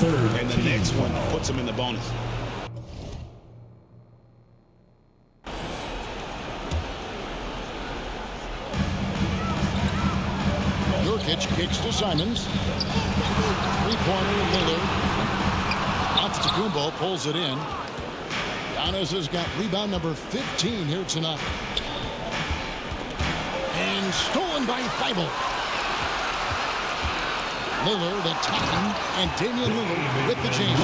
And the next one puts him in the bonus. Kicks to Simons. Three-pointer, Lillard. Antetokounmpo pulls it in. Giannis has got rebound number 15 here tonight. And stolen by Thibault. Lillard attacking, and Damian Lillard with the change.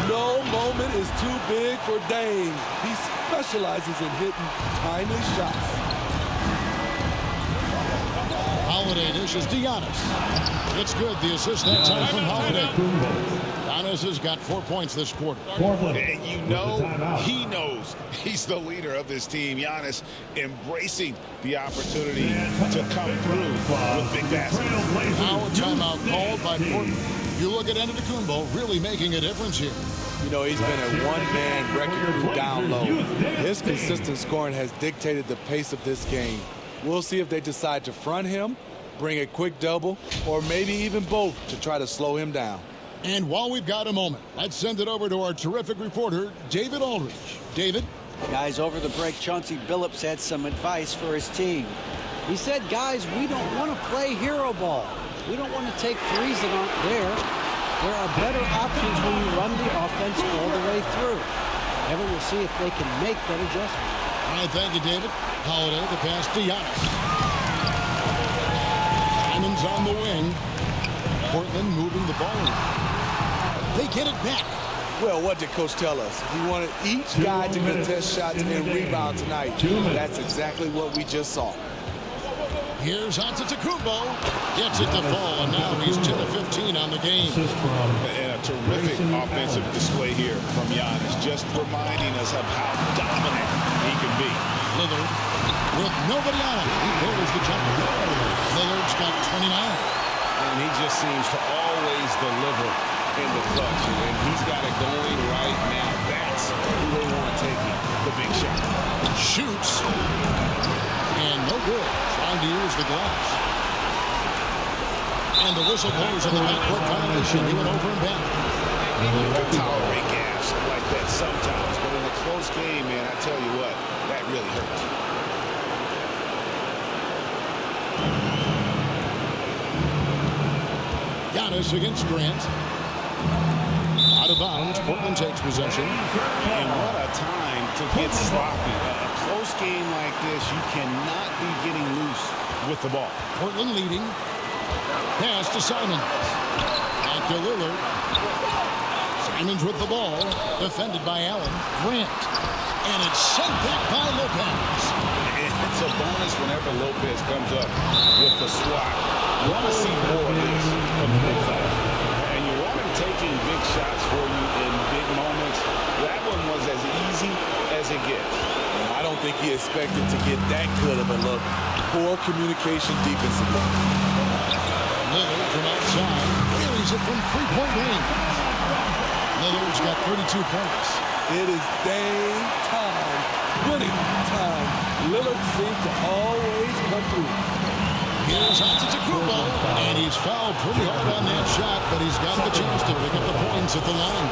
No moment is too big for Dame. He specializes in hitting timely shots. Holiday dishes to Giannis. It's good. The assist that time from Holiday. Giannis has got 4 points this quarter. And you know, he knows he's the leader of this team. Giannis embracing the opportunity to come through with big baskets. Now a timeout called by Portland. You look at Antetokounmpo really making a difference here. You know, he's been a one-man wrecking crew down low. His consistent scoring has dictated the pace of this game. We'll see if they decide to front him, bring a quick double, or maybe even both to try to slow him down. And while we've got a moment, let's send it over to our terrific reporter, David Aldridge. David? Guys, over the break, Chauncey Billups had some advice for his team. He said, guys, we don't want to play hero ball. We don't want to take threes that aren't there. There are better options when you run the offense all the way through. Evan will see if they can make that adjustment. All right, thank you, David. Holiday, the pass to Giannis. Simons on the wing. Portland moving the ball around. They get it back. Well, what did Coach tell us? He wanted each guy to contest shots and rebound tonight. That's exactly what we just saw. Here's Antetokounmpo. Gets it to fall, and now he's 10 of 15 on the game. And a terrific offensive display here from Giannis, just reminding us of how dominant he can be. Lillard with nobody on him. He buries the jumper. Lillard's got 29. And he just seems to always deliver in the clutch. And he's got it going right now. That's who they want taking the big shot. Shoots. And no good. Trying to use the glass. And the whistle blows on the backcourt violation. He went over and back. You can tolerate gaps like that sometimes. But in a close game, man, I tell you what, that really hurts. Giannis against Grant. Out of bounds. Portland takes possession. And what a time to get sloppy. A close game like this, you cannot be getting loose with the ball. Portland leading. Pass to Simons. Back to Lillard. Simons with the ball. Defended by Allen. Grant. And it's sent back by Lopez. It's a bonus whenever Lopez comes up with the swat. You want to see more of this from the big fella. And you want him taking big shots for you in big moments. That one was as easy as it gets. I don't think he expected to get that good of a look. Poor communication defensively. Lillard from outside. Carries it from three-point range. Lillard's got 32 points. It is Dame time. Winning time. Lillard seems to always come through. Here's Antetokounmpo, and he's fouled pretty hard on that shot, but he's got the chance to pick up the points at the line.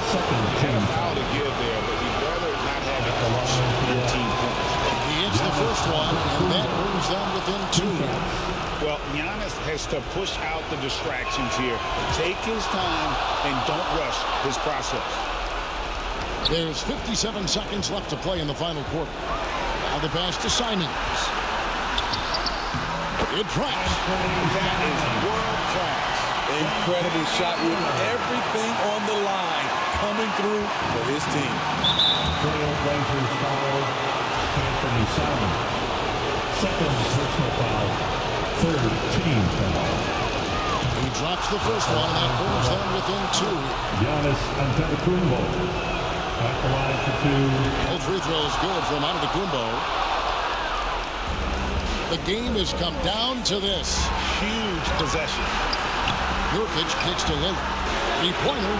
Had a foul to give there, but he'd rather not have it cost 13 points. He hits the first one, and that brings them within 2. Well, Giannis has to push out the distractions here. Take his time and don't rush his process. There's 57 seconds left to play in the final quarter. Now the pass to Simons. It tracks. That is world class. Incredible shot with everything on the line coming through for his team. Trailblazers foul, Anthony Simons. Second personal foul, third team foul. He drops the first one, and that brings them within 2. Giannis Antetokounmpo at the line for 2. Both free throws good from Antetokounmpo. The game has come down to this. Huge possession. Nurkic kicks to Lillard. Three-pointer.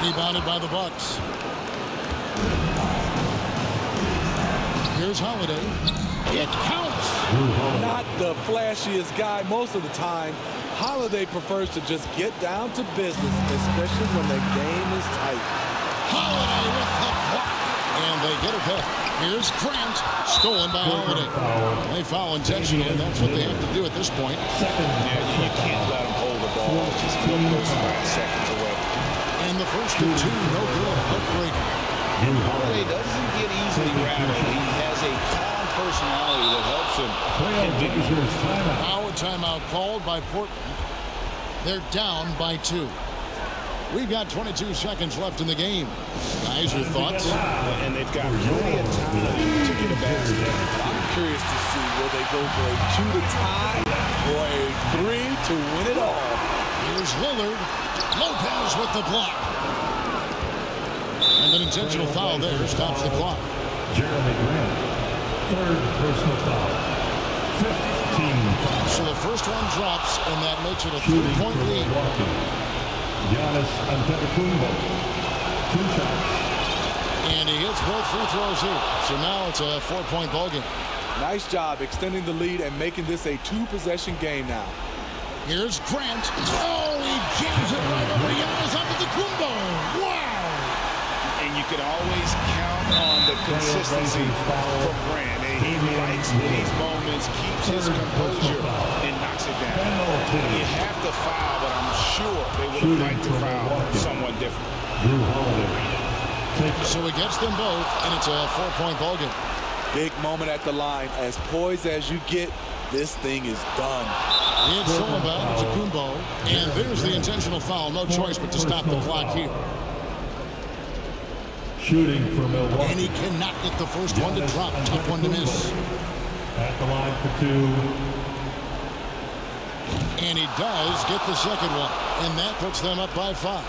Rebounded by the Bucks. Here's Holiday. It counts. Not the flashiest guy most of the time. Holiday prefers to just get down to business, especially when the game is tight. Holiday with the block. And they get it back. Here's Grant, stolen by Holiday. They foul intentionally, and that's what they have to do at this point. Yeah, you can't let them hold the ball. Just keep those 5 seconds away. And the first and 2, no good. Heartbreaker. And Holiday doesn't get easily rattled. He has a calm personality that helps him. Now a timeout called by Portland. They're down by 2. We've got 22 seconds left in the game. Guys, your thoughts? And they've got plenty of time to get a basket. I'm curious to see will they go for a 2 to tie or a 3 to win it all. Here's Lillard. Lopez with the block. And an intentional foul there stops the clock. Jeremy Grant, third personal foul. 15 So the first one drops, and that makes it a shooting 3-point for lead. Milwaukee. Giannis Antetokounmpo, 2 shots. And he hits both free throws here. So now it's a 4-point ballgame. Nice job extending the lead and making this a 2-possession game now. Here's Grant. Oh, he jams it right over Giannis Antetokounmpo. Wow! And you can always count on the consistency from Grant. He likes these moments, keeps his composure, and knocks it down. You have to foul, but I'm sure they would have liked to foul someone different. So he gets them both, and it's a 4-point ballgame. Big moment at the line. As poised as you get, this thing is done. It's all about Antetokounmpo. And there's the intentional foul. No choice but to stop the clock here. Shooting for Milwaukee. And he cannot get the first one to drop. Tough one to miss. At the line for 2. And he does get the second one. And that puts them up by 5.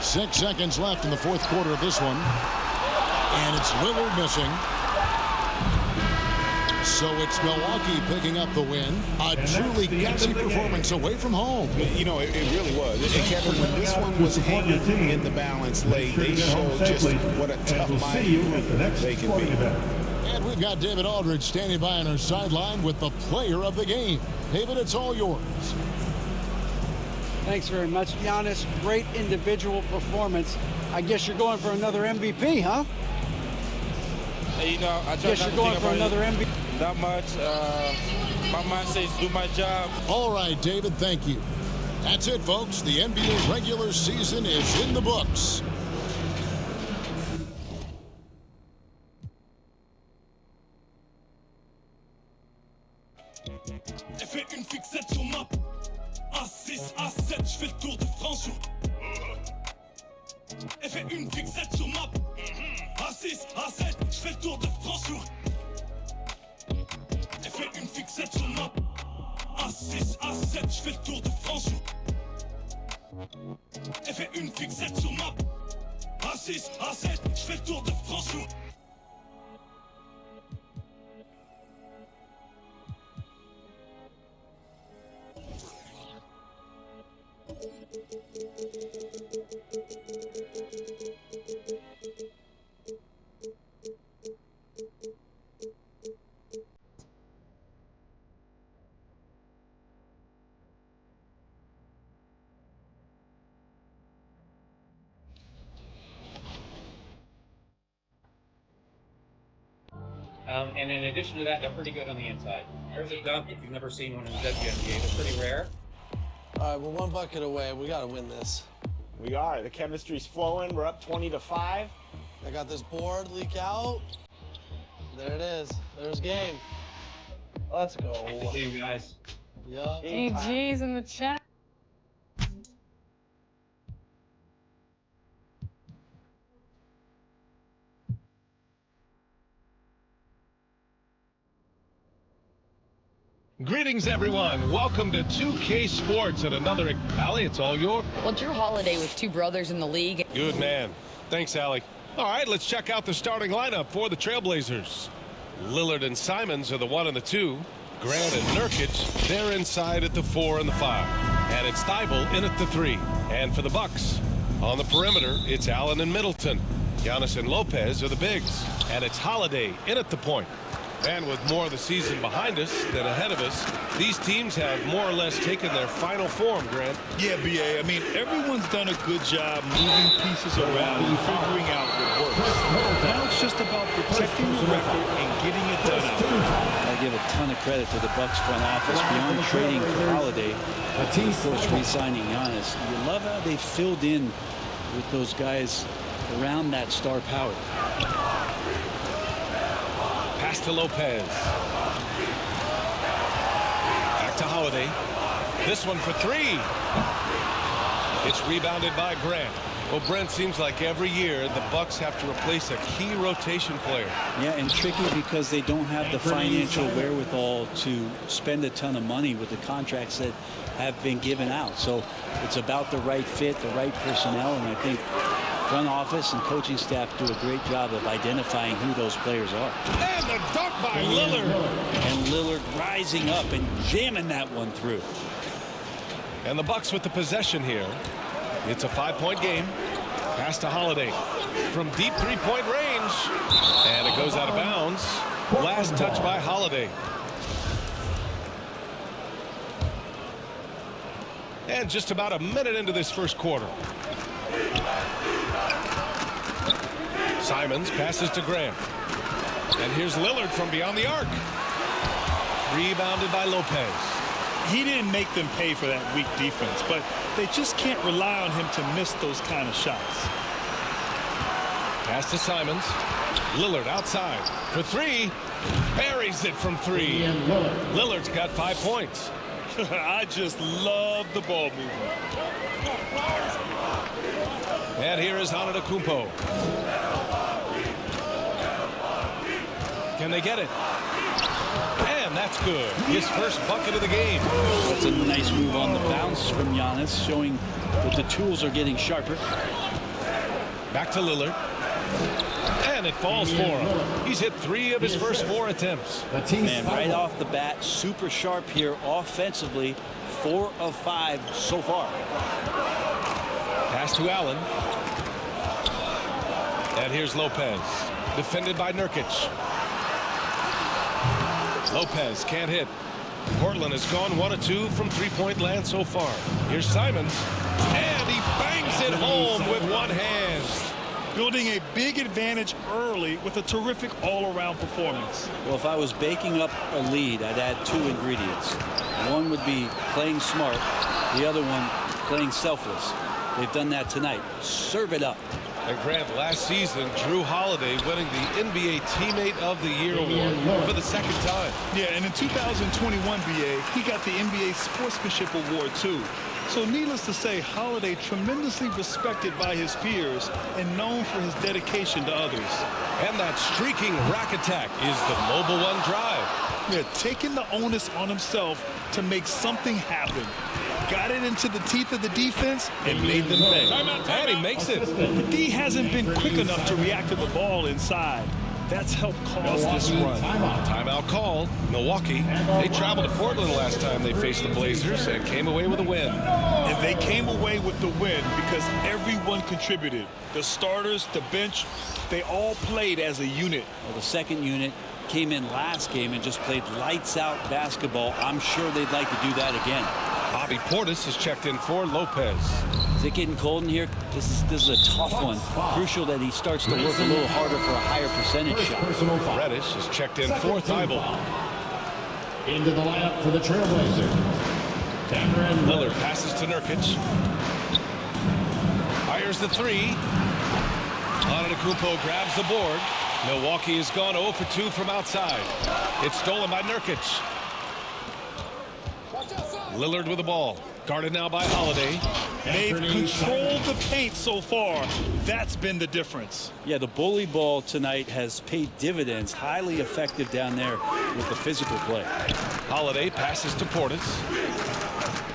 6 seconds left in the fourth quarter of this one. And it's Lillard missing. So it's Milwaukee picking up the win. A truly gutsy performance away from home. You know, it really was. And Kevin, when this one was hanging in the balance late, they showed just what a tough minded they can be. And we've got David Aldridge standing by on our sideline with the player of the game. David, it's all yours. Thanks very much, Giannis. Great individual performance. I guess you're going for another MVP, huh? Hey, you know, I Guess you're going for another MVP. Not much. My mindset is do my job. All right, David, thank you. That's it, folks. The NBA regular season is in the books. Elle fait une fixette sur map. A6, A7, je fais le tour de France. Elle fait une fixette sur map. A6, A7, je fais le tour de France. Elle fait une fixette sur map. A6, A7, je fais le tour de France. Elle fait une fixette sur map. A6, A7, je fais le tour de France. And in addition to that, they're pretty good on the inside. There's a dunk if you've never seen one in the WNBA. They're pretty rare. All right, we're 1 bucket away. We got to win this. We are. The chemistry's flowing. We're up 20-5. I got this board leak out. There it is. There's game. Let's go. Good game, guys. Yeah. GG's in the chat. Greetings, everyone. Welcome to 2K Sports and another... Allie, it's all yours. Well, Drew Holiday with 2 brothers in the league. Good man. Thanks, Allie. All right, let's check out the starting lineup for the Trailblazers. Lillard and Simons are the 1 and the 2. Grant and Nurkic, they're inside at the 4 and the 5. And it's Thibault in at the 3. And for the Bucks, on the perimeter, it's Allen and Middleton. Giannis and Lopez are the bigs. And it's Holiday in at the point. And with more of the season behind us than ahead of us, these teams have more or less taken their final form, Grant. Yeah, BA. I mean, everyone's done a good job moving pieces around and figuring out what works. Now it's just about protecting the record and getting it done out there. I give a ton of credit to the Bucks front office beyond trading for Holiday. Of course, re-signing Giannis. You love how they filled in with those guys around that star power. Pass to Lopez. Back to Holiday. This one for three. It's rebounded by Grant. Well, Brent, seems like every year the Bucks have to replace a key rotation player. Yeah, and tricky because they don't have the financial wherewithal to spend a ton of money with the contracts that have been given out. So it's about the right fit, the right personnel, and I think front office and coaching staff do a great job of identifying who those players are. And the dunk by Lillard. And Lillard rising up and jamming that one through. And the Bucks with the possession here. It's a 5-point game. Pass to Holiday from deep three-point range. And it goes out of bounds. Last touch by Holiday. And just about a minute into this first quarter. Simons passes to Grant. And here's Lillard from beyond the arc. Rebounded by Lopez. He didn't make them pay for that weak defense, but they just can't rely on him to miss those kind of shots. Pass to Simons. Lillard outside for three. Buries it from three. Lillard's got 5 points. I just love the ball movement. And here is Antetokounmpo. Can they get it? And that's good. His first bucket of the game. That's a nice move on the bounce from Giannis, showing that the tools are getting sharper. Back to Lillard. And it falls for him. He's hit 3 of his first 4 attempts. Man, right off the bat, super sharp here offensively. 4 of 5 so far. Pass to Allen. And here's Lopez. Defended by Nurkic. Lopez can't hit. Portland has gone 1 of 2 from three-point land so far. Here's Simons. And he bangs it home with one hand. Building a big advantage early with a terrific all-around performance. Well, if I was baking up a lead, I'd add 2 ingredients. One would be playing smart. The other one, playing selfless. They've done that tonight. Serve it up. And Grant, last season, Drew Holiday winning the NBA Teammate of the Year award for the 2nd time. Yeah, and in 2021, BA, he got the NBA Sportsmanship Award, too. So needless to say, Holiday tremendously respected by his peers and known for his dedication to others. And that streaking rack attack is the Mobile One drive. Yeah, taking the onus on himself to make something happen. Got it into the teeth of the defense and made them pay. And he makes it. The D hasn't been quick enough to react to the ball inside. That's helped cause this run. Timeout called. Milwaukee. They traveled to Portland last time they faced the Blazers and came away with a win. And they came away with the win because everyone contributed. The starters, the bench, they all played as a unit. Well, the second unit came in last game and just played lights-out basketball. I'm sure they'd like to do that again. Bobby Portis has checked in for Lopez. Is it getting cold in here? This is a tough one. Crucial that he starts to work a little harder for a higher percentage shot. Reddish has checked in for Thibault. Into the lineup for the Trailblazers. Lillard passes to Nurkic. Fires the 3. Antetokounmpo grabs the board. Milwaukee has gone 0 for 2 from outside. It's stolen by Nurkic. Lillard with the ball. Guarded now by Holiday. They've controlled the paint so far. That's been the difference. Yeah, the bully ball tonight has paid dividends. Highly effective down there with the physical play. Holiday passes to Portis.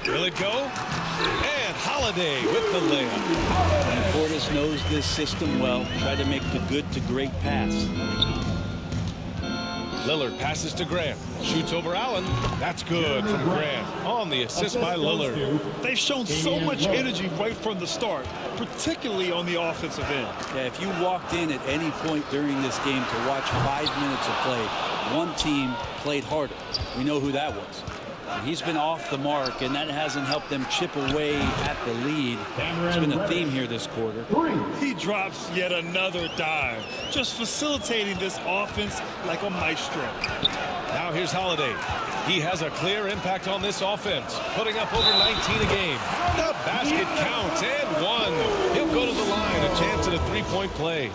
Will it go? And Holiday with the layup. And Portis knows this system well. Try to make the good to great pass. Lillard passes to Grant. Shoots over Allen. That's good from Grant. On on the assist by Lillard. They've shown so much energy right from the start, particularly on the offensive end. Yeah, if you walked in at any point during this game to watch 5 minutes of play, one team played harder. We know who that was. And he's been off the mark, and that hasn't helped them chip away at the lead. It's been a theme here this quarter. He drops yet another dive, just facilitating this offense like a maestro. Now here's Holiday. He has a clear impact on this offense, putting up over 19 a game. The basket counts, and one. He'll go to the line, a chance at a three-point play.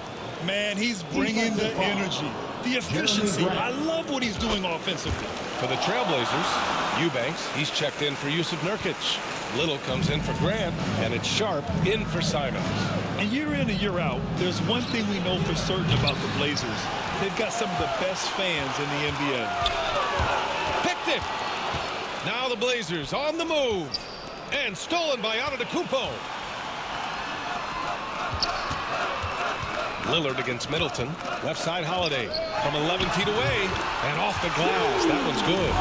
Man, he's bringing the energy, the efficiency. I love what he's doing offensively. For the Trailblazers, Eubanks, he's checked in for Yusuf Nurkic. Little comes in for Grant, and it's Sharp in for Simons. And year in and year out, there's one thing we know for certain about the Blazers. They've got some of the best fans in the NBA. Picked it! Now the Blazers on the move. And stolen by Antetokounmpo. Lillard against Middleton. Left side Holiday from 11 feet away and off the glass. That one's good.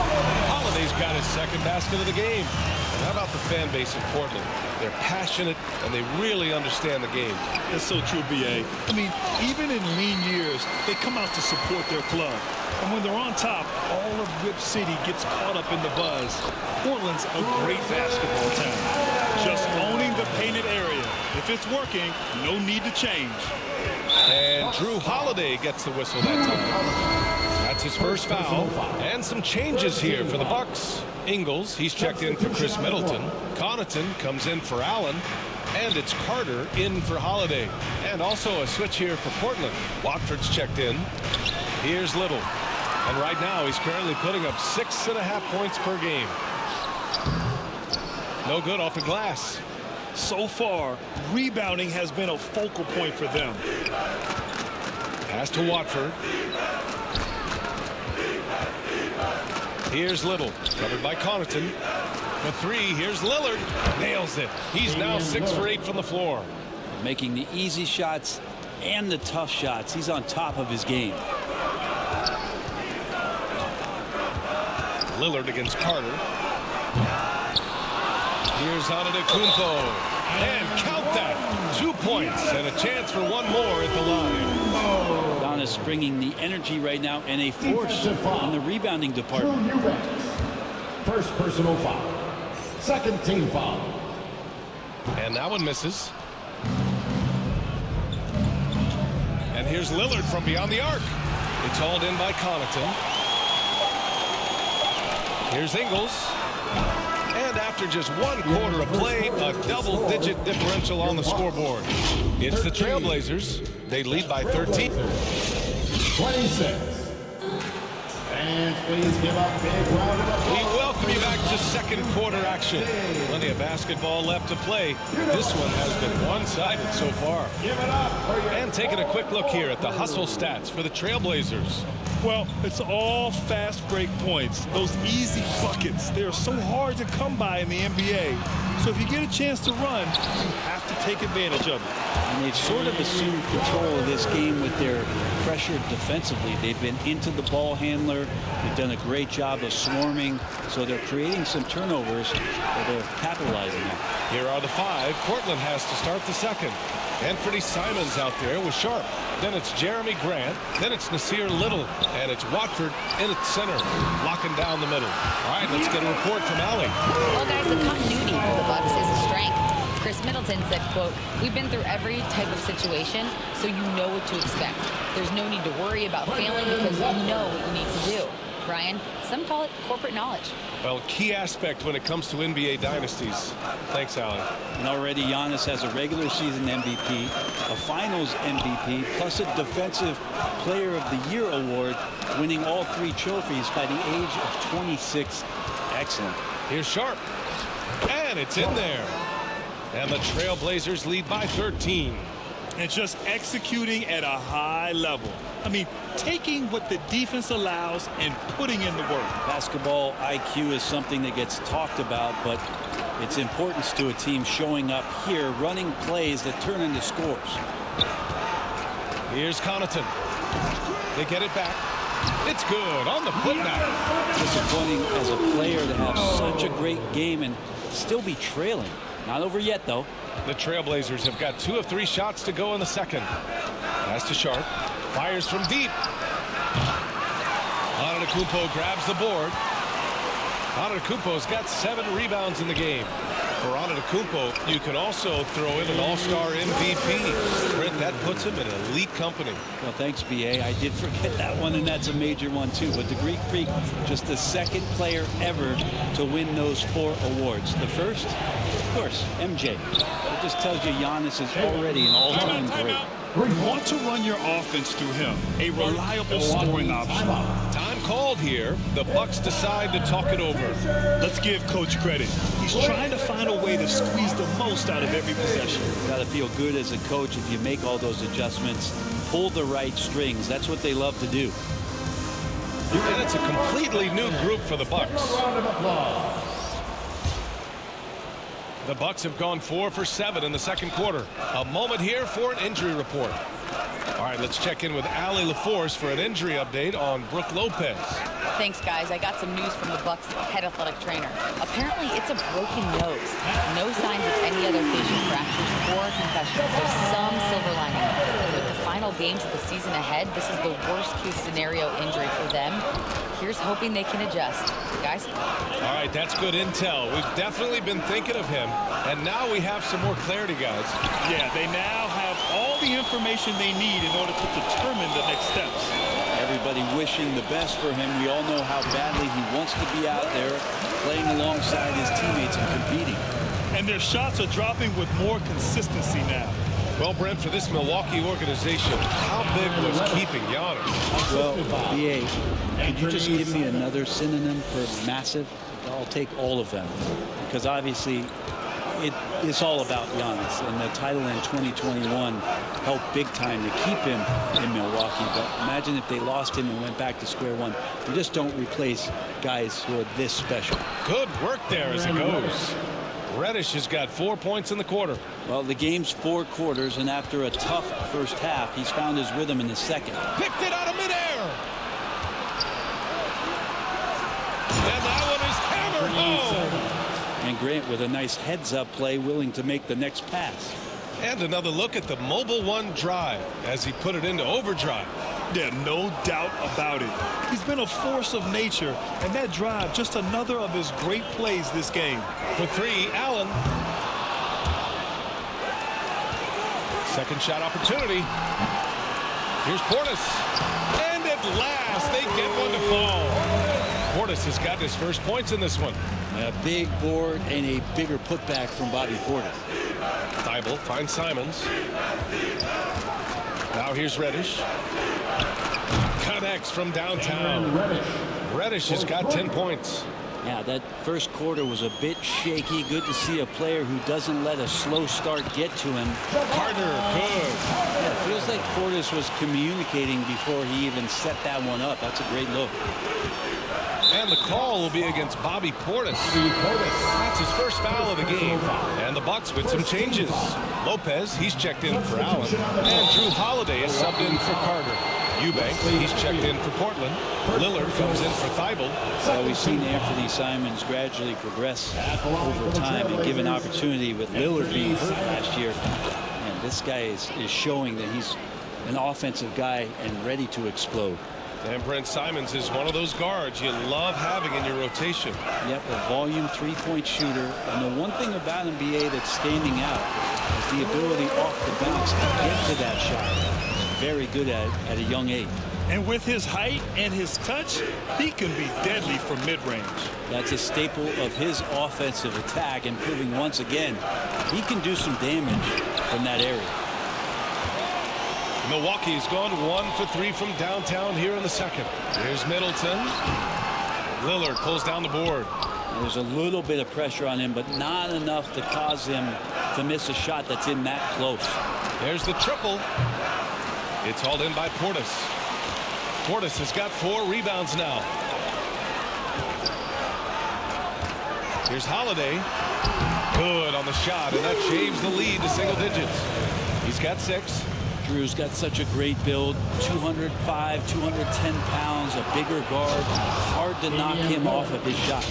Holiday's got his second basket of the game. And how about the fan base in Portland? They're passionate and they really understand the game. That's so true, B.A. I mean, even in lean years, they come out to support their club. And when they're on top, all of Rip City gets caught up in the buzz. Portland's a great basketball town. Just owning the painted area. If it's working, no need to change. And Drew Holiday gets the whistle that time. That's his first foul. And some changes here for the Bucks. Ingles, he's checked in for Chris Middleton. Connaughton comes in for Allen. And it's Carter in for Holiday. And also a switch here for Portland. Watford's checked in. Here's Little. And right now he's currently putting up 6.5 points per game. No good off the glass. So far, rebounding has been a focal point for them. Pass to Watford. Here's Little, covered by Connaughton. For three, here's Lillard. Nails it. He's now 6 for 8 from the floor. Making the easy shots and the tough shots. He's on top of his game. Lillard against Carter. Here's Antetokounmpo. And count that. 2 points and a chance for one more at the line. Giannis bringing the energy right now and a force in the rebounding department. First personal foul. Second team foul. And that one misses. And here's Lillard from beyond the arc. It's hauled in by Connaughton. Here's Ingles. And after just 1 quarter of play, a double-digit differential on the scoreboard. It's the Trailblazers. They lead by 13. 26. Fans, please give a big round of applause. We welcome you back to second quarter action. Plenty of basketball left to play. This one has been one-sided so far. Give it up for your And taking a quick look here at the hustle stats for the Trailblazers. Well, it's all fast break points. Those easy buckets. They're so hard to come by in the NBA. So if you get a chance to run, you have to take advantage of it. And they've sort of assumed control of this game with their pressure defensively. They've been into the ball handler. They've done a great job of swarming. So they're creating some turnovers that they're capitalizing on. Here are the 5. Portland has to start the second. Anthony Simons out there with Sharp. Then it's Jeremy Grant. Then it's Nasir Little. And it's Watford in its center, locking down the middle. All right, let's get a report from Allie. Well, guys, the continuity for the Bucks is a strength. Chris Middleton said, quote, "We've been through every type of situation, so you know what to expect. There's no need to worry about failing because you know what you need to do." Brian, some call it corporate knowledge. Well, key aspect when it comes to NBA dynasties. Thanks, Allie. And already Giannis has a regular season MVP, a finals MVP, plus a defensive player of the year award, winning all 3 trophies by the age of 26. Excellent. Here's Sharp. And it's in there. And the Trailblazers lead by 13. And just executing at a high level. I mean, taking what the defense allows and putting in the work. Basketball IQ is something that gets talked about, but its importance to a team showing up here, running plays that turn into scores. Here's Connaughton. They get it back. It's good on the putback. Disappointing as a player to have such a great game and still be trailing. Not over yet, though. The Trailblazers have got 2 of 3 shots to go in the second. Pass to Sharp. Fires from deep. Antetokounmpo grabs the board. Antetokounmpo's got 7 rebounds in the game. For Antetokounmpo, you can also throw in an all-star MVP. Brent, that puts him in elite company. Well, thanks, B.A. I did forget that one, and that's a major one, too. But the Greek Freak, just the second player ever to win those 4 awards. The first, of course, MJ. It just tells you Giannis is already an all-time great. You want to run your offense through him, a reliable scoring option. Time called here. The Bucks decide to talk it over. Let's give Coach credit. He's trying to find a way to squeeze the most out of every possession. Got to feel good as a coach if you make all those adjustments, pull the right strings. That's what they love to do. And it's a completely new group for the Bucks. The Bucks have gone 4 for 7 in the second quarter. A moment here for an injury report. All right, let's check in with Allie LaForce for an injury update on Brooke Lopez. Thanks, guys. I got some news from the Bucks head athletic trainer. Apparently, it's a broken nose. No signs of any other facial fractures or concussions. There's some silver lining. With the final games of the season ahead, this is the worst-case scenario injury for them. Here's hoping they can adjust. Guys? All right, that's good intel. We've definitely been thinking of him, and now we have some more clarity, guys. Yeah, they now have all the information they need in order to determine the next steps. Everybody wishing the best for him. We all know how badly he wants to be out there playing alongside his teammates and competing. And their shots are dropping with more consistency now. Well, Brent, for this Milwaukee organization, how big was keeping Giannis? Well, B.A., could you just give me another synonym for massive? I'll take all of them. Because obviously, it's all about Giannis. And the title in 2021 helped big time to keep him in Milwaukee. But imagine if they lost him and went back to square one. You just don't replace guys who are this special. Good work there as it goes. Reddish has got 4 points in the quarter. Well, the game's 4 quarters, and after a tough first half, he's found his rhythm in the second. Picked it out of midair. And that one is hammered home. And Grant with a nice heads-up play, willing to make the next pass. And another look at the Mobile One drive as he put it into overdrive. Yeah, no doubt about it. He's been a force of nature, and that drive, just another of his great plays this game. For 3, Allen. Second shot opportunity. Here's Portis. And at last, they get one to fall. Portis has got his first points in this one. A big board and a bigger putback from Bobby Portis. Thibault finds Simons. Now here's Reddish. Connects from downtown. Reddish has got 10 points. Yeah, that first quarter was a bit shaky. Good to see a player who doesn't let a slow start get to him. Carter, good. Yeah, it feels like Portis was communicating before he even set that one up. That's a great look. And the call will be against Bobby Portis. That's his first foul of the game. And the Bucks with some changes. Lopez, he's checked in for Allen. And Drew Holiday is subbed in for Carter. Eubanks, he's checked in for Portland. Lillard comes in for Thibault. So we've seen Anthony Simons gradually progress over time and give an opportunity with Lillard being hurt last year. And this guy is showing that he's an offensive guy and ready to explode. And Brent Simons is one of those guards you love having in your rotation. Yep, a volume three-point shooter. And the one thing about him, B.A., that's standing out is the ability off the bounce to get to that shot. He's very good at a young age. And with his height and his touch, he can be deadly from mid-range. That's a staple of his offensive attack, and proving once again he can do some damage from that area. Milwaukee's gone 1 for 3 from downtown here in the second. Here's Middleton. Lillard pulls down the board. There's a little bit of pressure on him, but not enough to cause him to miss a shot that's in that close. There's the triple. It's hauled in by Portis. Portis has got 4 rebounds now. Here's Holiday. Good on the shot, and that shaves the lead to single digits. He's got 6. Drew's got such a great build, 205, 210 pounds, a bigger guard. Hard to knock him off of his shot.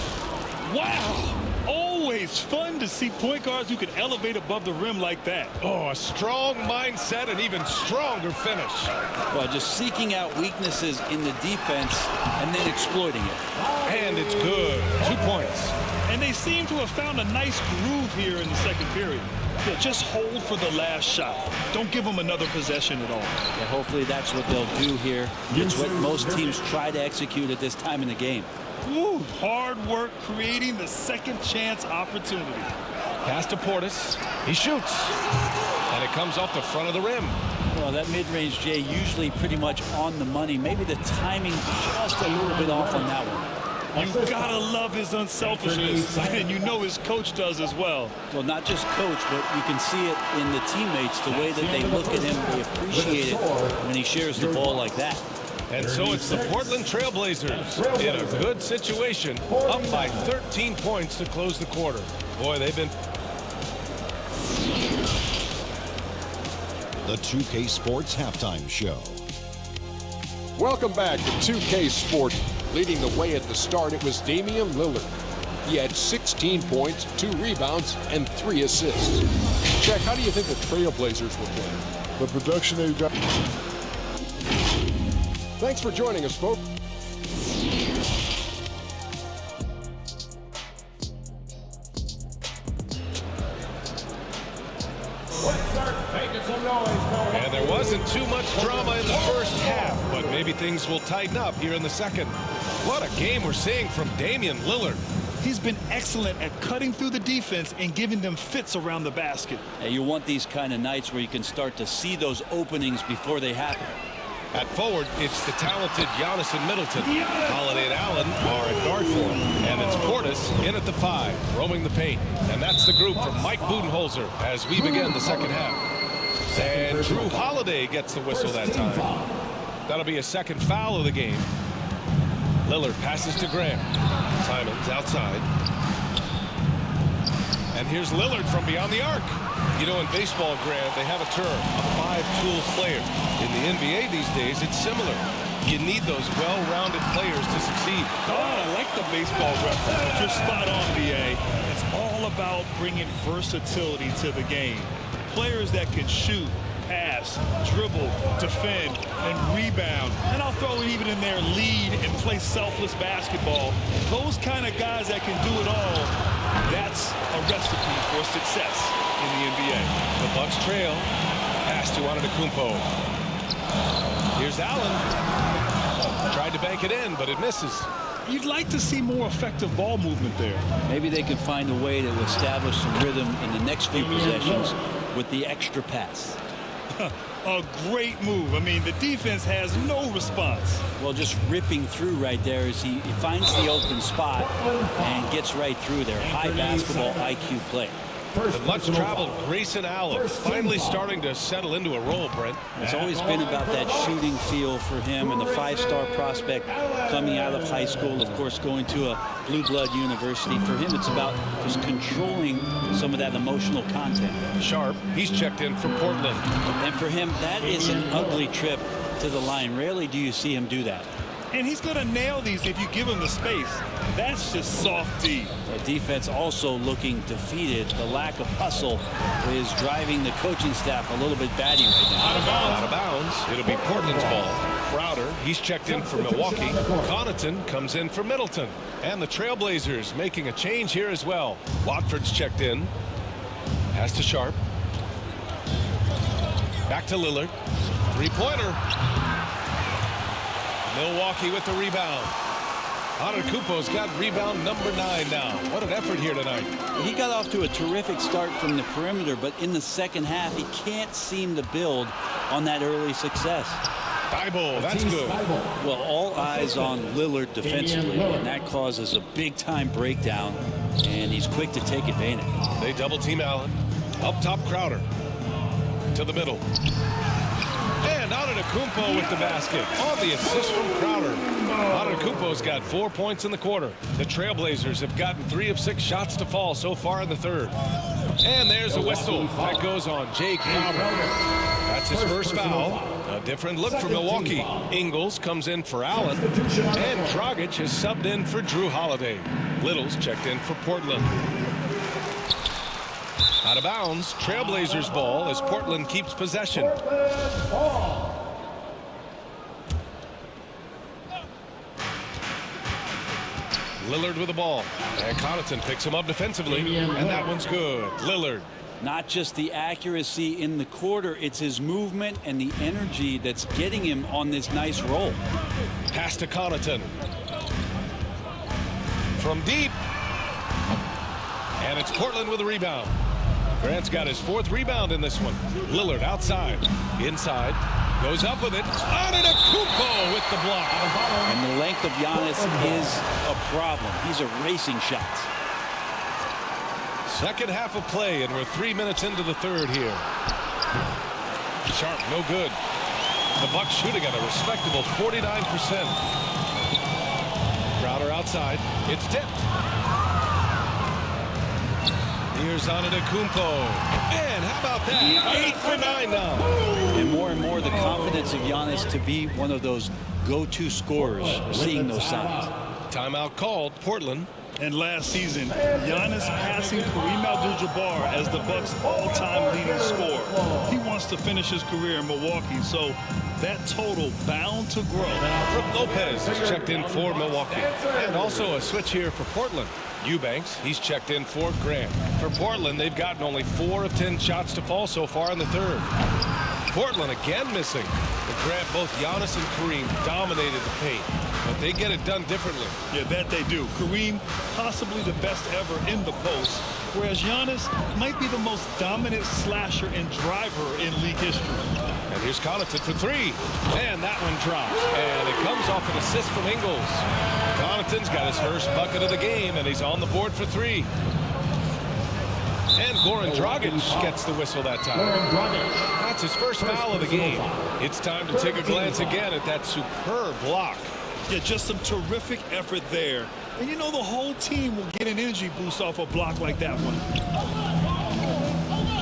Wow! Always fun to see point guards who can elevate above the rim like that. Oh, a strong mindset and even stronger finish. Well, just seeking out weaknesses in the defense and then exploiting it. And it's good. 2 points. And they seem to have found a nice groove here in the second period. Yeah, just hold for the last shot. Don't give them another possession at all. Yeah, hopefully that's what they'll do here. It's what most teams try to execute at this time in the game. Woo, hard work creating the second chance opportunity. Pass to Portis. He shoots. And it comes off the front of the rim. Well, that mid-range, Jay, usually pretty much on the money. Maybe the timing just a little bit off on that one. You gotta love his unselfishness, and you know his coach does as well. Well, not just coach, but you can see it in the teammates, the way that they look at him. They appreciate it when he shares the ball like that. And so it's the Portland Trailblazers in a good situation, up by 13 points to close the quarter. Boy, they've been... The 2K Sports Halftime Show. Welcome back to 2K Sports. Leading the way at the start, it was Damian Lillard. He had 16 points, 2 rebounds, and 3 assists. Check, how do you think the Trailblazers were playing? The production they've got. Thanks for joining us, folks. And there wasn't too much drama in the first half, but maybe things will tighten up here in the second. What a game we're seeing from Damian Lillard. He's been excellent at cutting through the defense and giving them fits around the basket. And you want these kind of nights where you can start to see those openings before they happen. At forward, it's the talented Giannis and Middleton. Holiday and Allen are at guard for him. And it's Portis in at the 5, roaming the paint. And that's the group from Mike Budenholzer as we begin the second half. And Drew Holiday gets the whistle that time. That'll be a second foul of the game. Lillard passes to Graham. Simons outside. And here's Lillard from beyond the arc. You know, in baseball, Grant, they have a term, a 5-tool player. In the NBA these days, it's similar. You need those well-rounded players to succeed. Oh, I like the baseball reference. You're spot on, BA. It's all about bringing versatility to the game. Players that can shoot, pass, dribble, defend, and rebound. And I'll throw it even in there, lead and play selfless basketball. Those kind of guys that can do it all, that's a recipe for success in the NBA. The Bucks trail. Pass to Antetokounmpo. Here's Allen. Tried to bank it in, but it misses. You'd like to see more effective ball movement there. Maybe they can find a way to establish some rhythm in the next few possessions with the extra pass. A great move. I mean, the defense has no response. Well, just ripping through right there as he finds the open spot and gets right through there. High basketball IQ play. The much-traveled Grayson Allen finally starting to settle into a role, Brent. It's always been about that shooting feel for him, and the 5-star prospect coming out of high school, of course, going to a blue blood university. For him, it's about just controlling some of that emotional content. Sharp, he's checked in for Portland. And for him, that is an ugly trip to the line. Rarely do you see him do that. And he's going to nail these if you give him the space. That's just soft D. The defense also looking defeated. The lack of hustle is driving the coaching staff a little bit batty right now. Out of bounds. Out of bounds. It'll be Portland's ball. Crowder, he's checked in for Milwaukee. Connaughton comes in for Middleton. And the Trailblazers making a change here as well. Watford's checked in. Pass to Sharp. Back to Lillard. Three-pointer. Milwaukee with the rebound. Antetokounmpo's got rebound number 9 now. What an effort here tonight. He got off to a terrific start from the perimeter, but in the second half, he can't seem to build on that early success. Thibault, that's good. Well, all eyes on Lillard defensively, and that causes a big-time breakdown, and he's quick to take advantage. They double-team Allen. Up top, Crowder. To the middle. And Antetokounmpo with the basket. On the assist from Crowder. Antetokounmpo's got 4 points in the quarter. The Trailblazers have gotten 3 of 6 shots to fall so far in the third. And there's a whistle. That goes on Jay Crowder. That's his first foul. A different look for Milwaukee. Ingles comes in for Allen. And Dragic has subbed in for Drew Holiday. Little's checked in for Portland. Out of bounds, Trailblazers ball as Portland keeps possession. Lillard with the ball. And Connaughton picks him up defensively. And that one's good. Lillard. Not just the accuracy in the quarter, it's his movement and the energy that's getting him on this nice roll. Pass to Connaughton. From deep. And it's Portland with a rebound. Grant's got his 4th rebound in this one. Lillard outside. Inside. Goes up with it. Antetokounmpo with the block. And the length of Giannis is a problem. He's erasing shots. Second half of play, and we're 3 minutes into the third here. Sharp, no good. The Bucks shooting at a respectable 49%. Crowder outside. It's tipped. Here's Antetokounmpo. And how about that? 8 for 9 now. And more the confidence of Giannis to be one of those go-to scorers. We're seeing those signs. Timeout called. Portland. And last season, Giannis passing Kareem Abdul-Jabbar as the Bucks' all-time leading scorer. He wants to finish his career in Milwaukee, so that total bound to grow. Brook Lopez has checked in for Milwaukee. And also a switch here for Portland. Eubanks, he's checked in for Grant. For Portland, they've gotten only 4 of 10 shots to fall so far in the third. Portland again missing. But Grant, both Giannis and Kareem dominated the paint. But they get it done differently. Yeah, that they do. Kareem, possibly the best ever in the post, whereas Giannis might be the most dominant slasher and driver in league history. And here's Connaughton for 3. And that one drops. And it comes off an assist from Ingles. Connaughton's got his first bucket of the game, and he's on the board for 3. And Goran Dragic gets the whistle that time. That's his first foul of the game. It's time to take a glance again at that superb block. Yeah, just some terrific effort there. And you know the whole team will get an energy boost off a block like that one.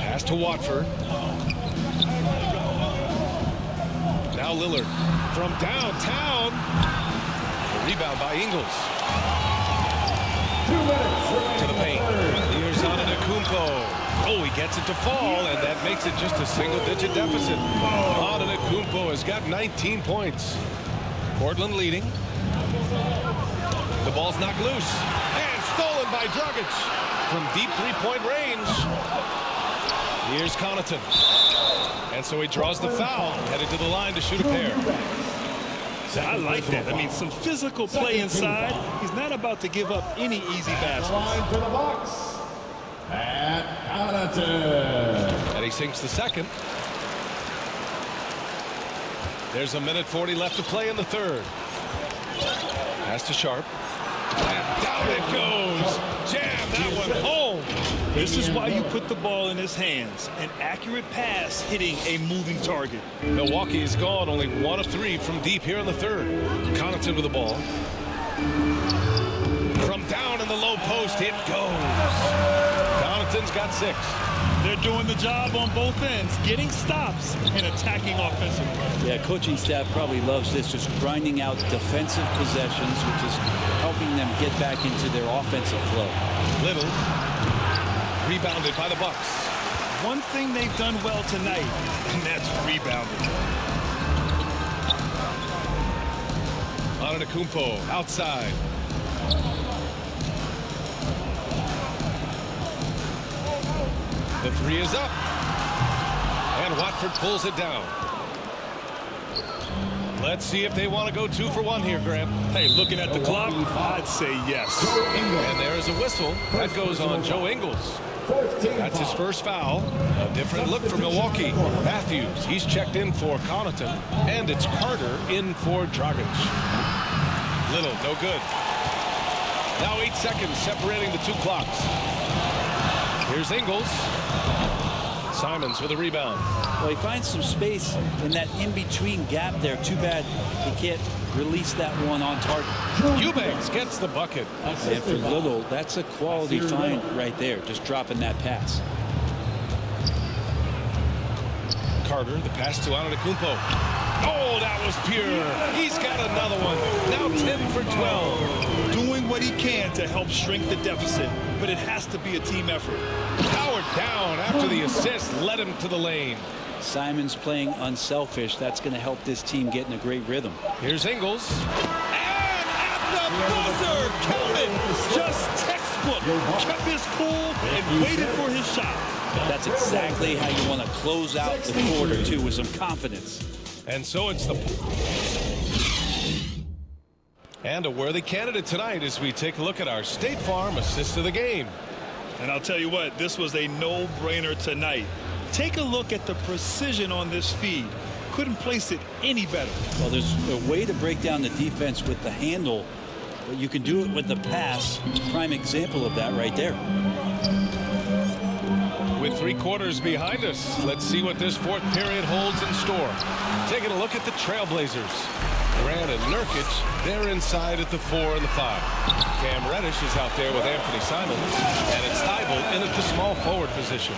Pass to Watford. Now Lillard from downtown. The rebound by Ingles. 2 minutes. To the paint. Here's Antetokounmpo. Oh, he gets it to fall, and that makes it just a single-digit deficit. Antetokounmpo has got 19 points. Portland leading. The ball's knocked loose. And stolen by Dragic. From deep three-point range. Here's Connaughton. And so he draws the foul, headed to the line to shoot a pair. I like that. I mean, some physical play inside. He's not about to give up any easy baskets. Line for the Bucks. And Connaughton. And he sinks the second. There's 1:40 left to play in the third. Pass to Sharp. And down it goes. Jam that one home. This is why you put the ball in his hands. An accurate pass hitting a moving target. Milwaukee is gone only 1 of 3 from deep here in the third. Connaughton with the ball. From down in the low post, it goes. Connaughton's got 6. They're doing the job on both ends, getting stops and attacking offensively. Yeah, coaching staff probably loves this, just grinding out defensive possessions, which is helping them get back into their offensive flow. Little. Rebounded by the Bucks. One thing they've done well tonight, and that's rebounding. Antetokounmpo outside. The 3 is up. And Watford pulls it down. Let's see if they want to go 2 for 1 here, Grant. Hey, looking at the clock, I'd say yes. And there's a whistle. That goes on Joe Ingles. That's his first foul. A different look for Milwaukee. Matthews, he's checked in for Connaughton. And it's Carter in for Dragic. Little, no good. Now 8 seconds separating the 2 clocks. Here's Ingles. Simons with a rebound. Well, he finds some space in that in-between gap there. Too bad he can't release that one on target. Eubanks gets the bucket. And for Little, that's a quality find right there, just dropping that pass. Carter, the pass to Antetokounmpo. Oh, that was pure. He's got another one. Now 10 for 12. Doing what he can to help shrink the deficit, but it has to be a team effort. Powered down after the assist led him to the lane. Simons playing unselfish. That's going to help this team get in a great rhythm. Here's Ingles. And at the buzzer, count it. Just textbook. Kept his cool and waited for his shot. That's exactly how you want to close out the quarter, too, with some confidence. And so it's the... And a worthy candidate tonight as we take a look at our State Farm assist of the game. And I'll tell you what, this was a no-brainer tonight. Take a look at the precision on this feed. Couldn't place it any better. Well, there's a way to break down the defense with the handle, but you can do it with the pass. Prime example of that right there. With 3 quarters behind us, let's see what this fourth period holds in store. Taking a look at the Trailblazers. Grant and Nurkic, they're inside at the 4 and the 5. Cam Reddish is out there with Anthony Simons, and it's Thibault in at the small forward position.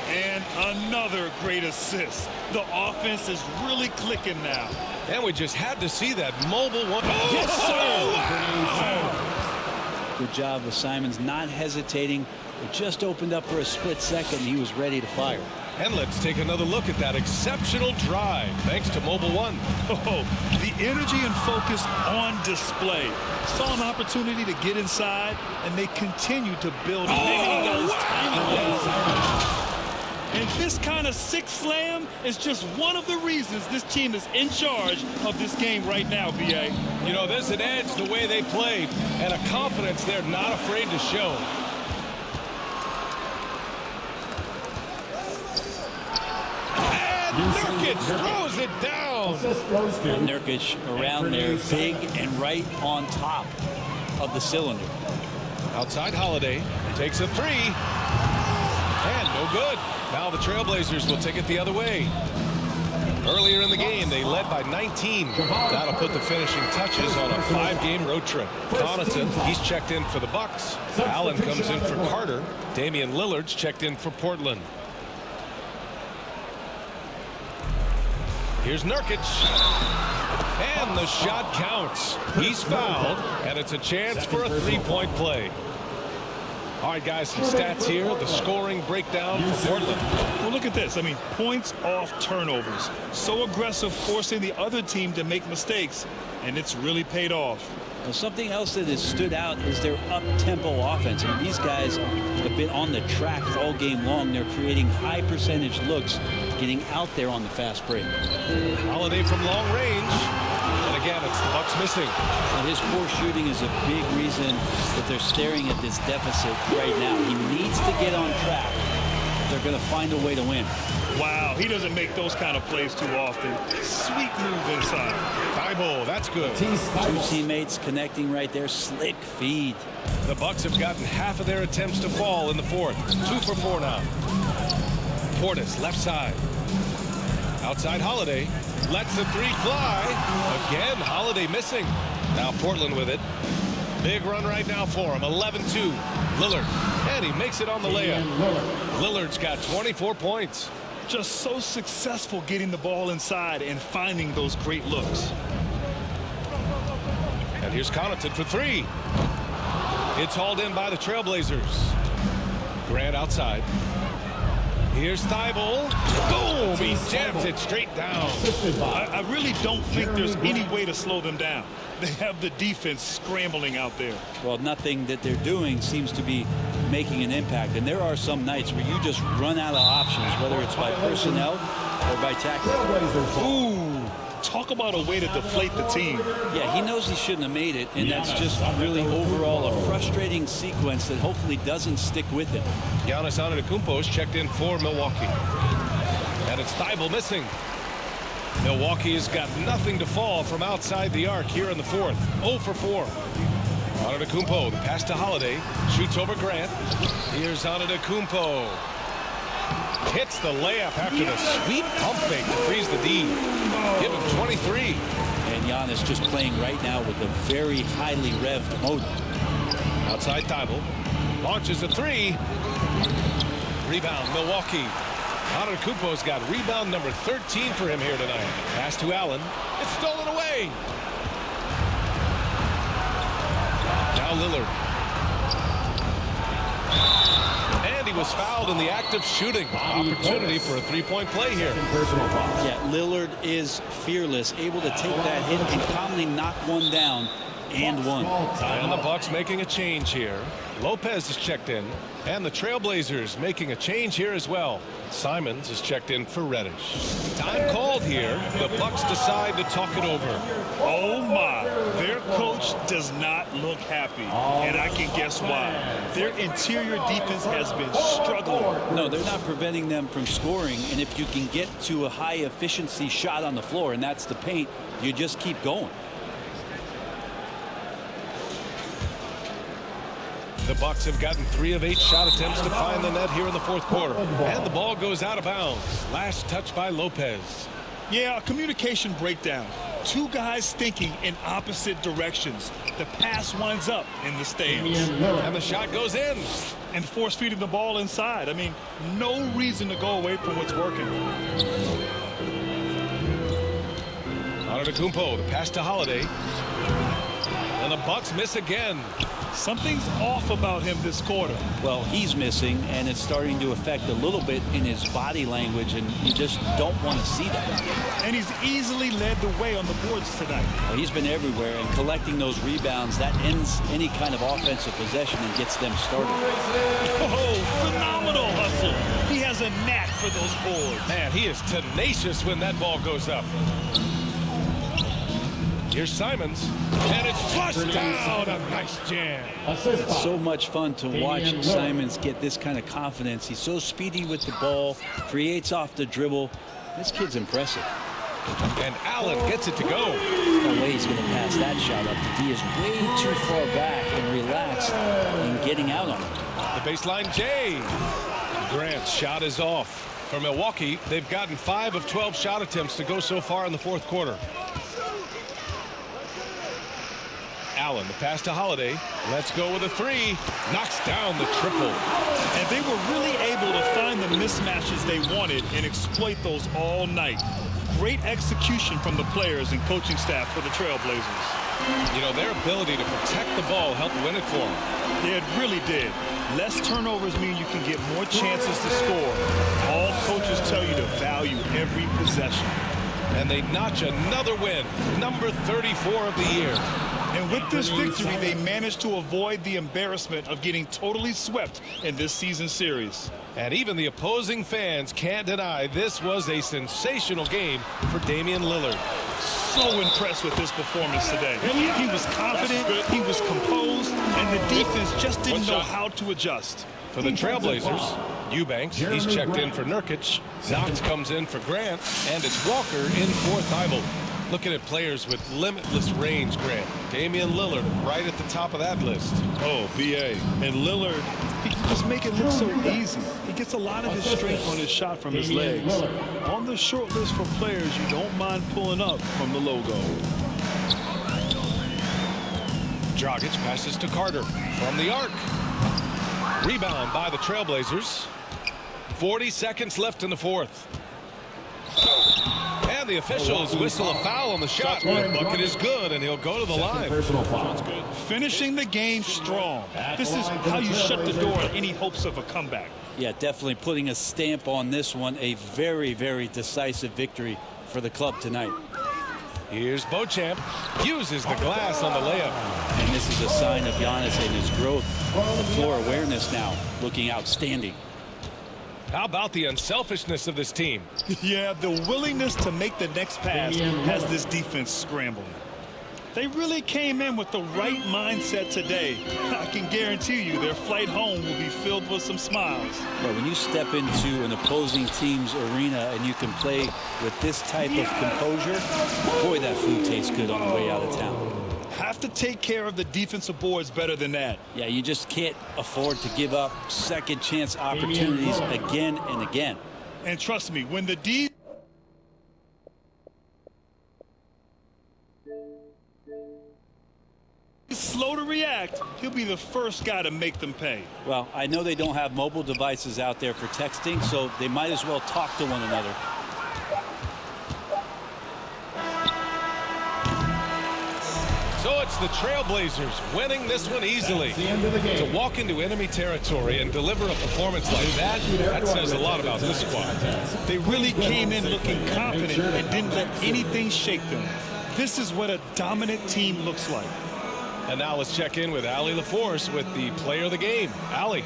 And another great assist. The offense is really clicking now. And we just had to see that mobile one. Oh, yes, sir! Good job with Simons not hesitating. It just opened up for a split second. He was ready to fire. And let's take another look at that exceptional drive, thanks to Mobile One. Oh, the energy and focus on display. Saw an opportunity to get inside, and they continue to build. And this kind of six slam is just one of the reasons this team is in charge of this game right now, B.A. You know, there's an edge the way they played, and a confidence they're not afraid to show. Nurkic throws it down. Nurkic around there, big and right on top of the cylinder. Outside Holiday takes a 3. And no good. Now the Trailblazers will take it the other way. Earlier in the game, they led by 19. That'll put the finishing touches on a 5-game road trip. Connaughton, he's checked in for the Bucks. Allen comes in for Carter. Damian Lillard's checked in for Portland. Here's Nurkic. And the shot counts. He's fouled, and it's a chance for a 3-point play. All right, guys, some stats here. The scoring breakdown for Portland. Well, look at this. I mean, points off turnovers. So aggressive, forcing the other team to make mistakes, and it's really paid off. Well, something else that has stood out is their up-tempo offense. I mean, these guys have been on the track all game long. They're creating high-percentage looks, getting out there on the fast break. Holiday from long range. And again, it's the Bucks missing. Well, his poor shooting is a big reason that they're staring at this deficit right now. He needs to get on track if they're going to find a way to win. Wow, he doesn't make those kind of plays too often. Sweet move inside. Thibault, that's good. 2 teammates connecting right there. Slick feed. The Bucks have gotten half of their attempts to fall in the fourth. 2 for 4 now. Portis, left side. Outside Holiday. Lets the 3 fly. Again, Holiday missing. Now Portland with it. Big run right now for him. 11-2. Lillard. And he makes it on the layup. Lillard's got 24 points. Just so successful getting the ball inside and finding those great looks. And here's Connaughton for 3. It's hauled in by the Trailblazers. Grant outside. Here's Thibault. Boom! He jams it straight down. I really don't think there's any way to slow them down. They have the defense scrambling out there. Well, nothing that they're doing seems to be making an impact. And there are some nights where you just run out of options, whether it's by personnel or by tactics. Ooh, talk about a way to deflate the team. Yeah, he knows he shouldn't have made it, and that's just really overall a frustrating sequence that hopefully doesn't stick with him. Giannis Antetokounmpo is checked in for Milwaukee. And it's Thibault missing. Milwaukee has got nothing to fall from outside the arc here in the fourth. 0 for 4. Antetokounmpo, the pass to Holiday. Shoots over Grant. Here's Antetokounmpo. Hits the layup after the sweet pump fake to freeze the D. Give him 23. And Giannis just playing right now with a very highly revved motor. Outside Thibault. Launches a 3. Rebound, Milwaukee. Antetokounmpo's got rebound number 13 for him here tonight. Pass to Allen. It's stolen away. Now Lillard. And he was fouled in the act of shooting. Opportunity for a three-point play here. Yeah, Lillard is fearless, able to take that hit and calmly knock one down and one. And the Bucks making a change here. Lopez is checked in, and the Trailblazers making a change here as well. Simons is checked in for Reddish. Time called here. The Bucks decide to talk it over. Oh my, their coach does not look happy, and I can guess why. Their interior defense has been struggling. No, they're not preventing them from scoring, and if you can get to a high efficiency shot on the floor, and that's the paint, you just keep going. The Bucks have gotten 3 of 8 shot attempts to find the net here in the fourth quarter. And the ball goes out of bounds. Last touch by Lopez. Yeah, a communication breakdown. Two guys thinking in opposite directions. The pass winds up in the stands. And the shot goes in. And force feeding the ball inside. I mean, no reason to go away from what's working. Antetokounmpo, the pass to Holiday. And the Bucks miss again. Something's off about him this quarter. Well, he's missing, and it's starting to affect a little bit in his body language, and you just don't want to see that. And he's easily led the way on the boards tonight. Well, he's been everywhere, and collecting those rebounds, that ends any kind of offensive possession and gets them started. Oh, phenomenal hustle. He has a knack for those boards. Man, he is tenacious when that ball goes up. Here's Simons, and it's flushed down. A nice jam. It's so much fun to watch Simons get this kind of confidence. He's so speedy with the ball, creates off the dribble. This kid's impressive. And Allen gets it to go. No way he's going to pass that shot up. He is way too far back and relaxed in getting out on it. The baseline J. Grant's shot is off. For Milwaukee, they've gotten 5 of 12 shot attempts to go so far in the fourth quarter. Allen, the pass to Holiday. Let's go with a 3. Knocks down the triple. And they were really able to find the mismatches they wanted and exploit those all night. Great execution from the players and coaching staff for the Trailblazers. You know, their ability to protect the ball helped win it for them. Yeah, it really did. Less turnovers mean you can get more chances to score. All coaches tell you to value every possession. And they notch another win, number 34 of the year. And with this victory, they managed to avoid the embarrassment of getting totally swept in this season series. And even the opposing fans can't deny this was a sensational game for Damian Lillard. So impressed with his performance today. He was confident, he was composed, and the defense just didn't know how to adjust. For the Trailblazers, Eubanks, he's checked in for Nurkic. Knox comes in for Grant, and it's Walker in for Thibault. Looking at players with limitless range, Grant. Damian Lillard right at the top of that list. Oh, BA. And Lillard, he can just make it look so easy. He gets a lot of his strength on his shot from his legs. On the short list for players you don't mind pulling up from the logo. Dragic passes to Carter from the arc. Rebound by the Trailblazers. 40 seconds left in the fourth. And the officials whistle a foul on the shot. The bucket is good, and he'll go to the line. Finishing the game strong. This is how you shut the door on any hopes of a comeback. Yeah, definitely putting a stamp on this one. A very, very decisive victory for the club tonight. Here's Beauchamp. Uses the glass on the layup. And this is a sign of Giannis and his growth. The floor awareness now looking outstanding. How about the unselfishness of this team? Yeah, the willingness to make the next pass has this defense scrambling. They really came in with the right mindset today. I can guarantee you their flight home will be filled with some smiles. Well, when you step into an opposing team's arena and you can play with this type of composure, boy, that food tastes good on the way out of town. Have to take care of the defensive boards better than that. Yeah, you just can't afford to give up second chance opportunities again and again. And trust me, when the D is slow to react, he'll be the the first guy to make them pay. Well, I know they don't have mobile devices out there for texting, so they might as well talk to one another. So it's the Trailblazers winning this one easily. To walk into enemy territory and deliver a performance like that says a lot about this squad. They really came in looking confident and didn't let anything shake them. This is what a dominant team looks like. And now let's check in with Allie LaForce with the player of the game. Allie.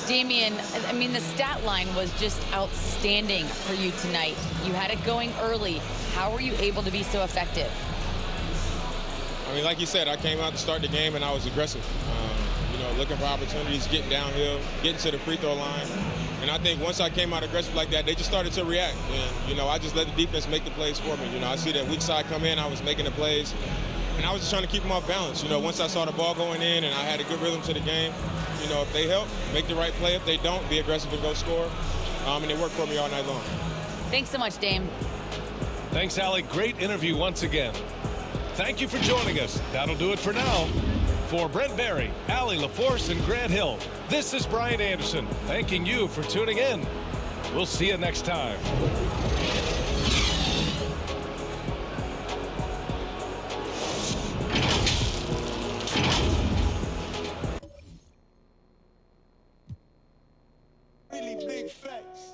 Damian, I mean, the stat line was just outstanding for you tonight. You had it going early. How were you able to be so effective? I mean, like you said, I came out to start the game and I was aggressive. You know, looking for opportunities, getting downhill, getting to the free throw line. And I think once I came out aggressive like that, they just started to react. And, you know, I just let the defense make the plays for me. You know, I see that weak side come in, I was making the plays. And I was just trying to keep them off balance. You know, once I saw the ball going in and I had a good rhythm to the game, you know, if they help, make the right play. If they don't, be aggressive and go score. And it worked for me all night long. Thanks so much, Dame. Thanks, Allie. Great interview once again. Thank you for joining us. That'll do it for now. For Brent Barry, Allie LaForce, and Grant Hill, this is Brian Anderson, thanking you for tuning in. We'll see you next time. Really big facts.